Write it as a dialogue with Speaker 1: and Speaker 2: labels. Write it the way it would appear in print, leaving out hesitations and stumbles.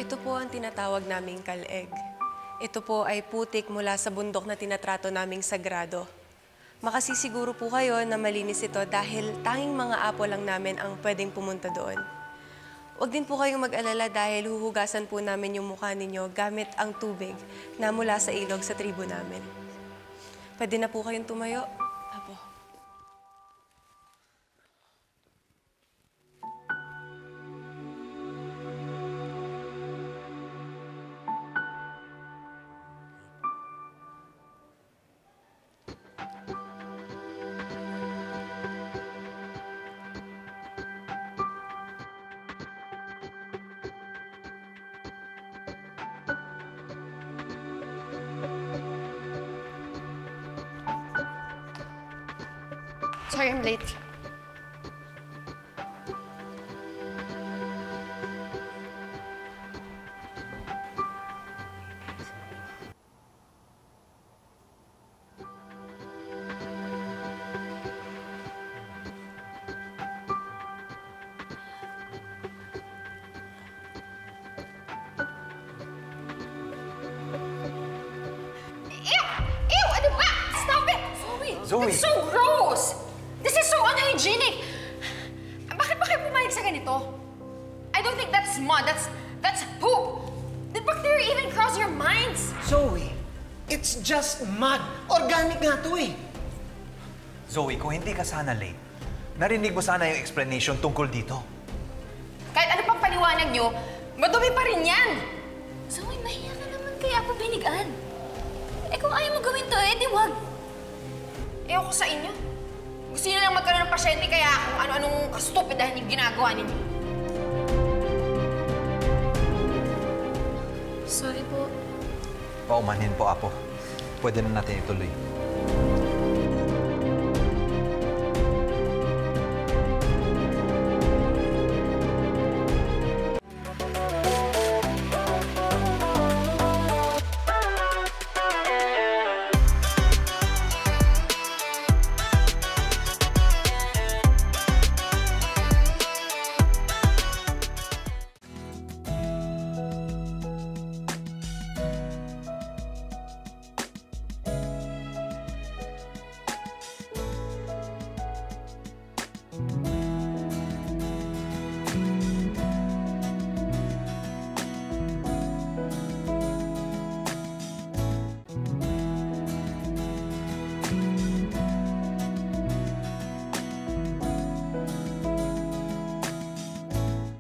Speaker 1: Ito po ang tinatawag naming kaleg. Ito po ay putik mula sa bundok na tinatrato naming sagrado. Makasisiguro po kayo na malinis ito dahil tanging mga apo lang namin ang pwedeng pumunta doon. Huwag din po kayong mag-alala dahil huhugasan po namin yung mukha ninyo gamit ang tubig na mula sa ilog sa tribo namin. Pwede na po kayong tumayo. Apo.
Speaker 2: Sorry, I'm late. Ew! Ano ba? Stop it!
Speaker 3: Zoe!
Speaker 2: It's so gross! This is so unhygienic! Bakit ba kayo pumayag sa ganito? I don't think that's mud. That's poop! Did bacteria even cross your minds?
Speaker 4: Zoe, it's just mud. Organic nga to eh.
Speaker 3: Zoe, kung hindi ka sana late, narinig mo sana yung explanation tungkol dito.
Speaker 2: Kahit ano pang paliwanag nyo, madumi pa rin yan! Zoe, mahiya ka naman kay Apo Binigan. Eh kung ayaw mo gawin to, eh di wag. Ewan ko sa inyo. Gusto niyo lang magkaroon ng pasyente kaya kung ano-anong kastupidahan yung ginagawa ninyo.
Speaker 1: Sorry po.
Speaker 3: Paumanhin po, Apo. Pwede na natin ituloy.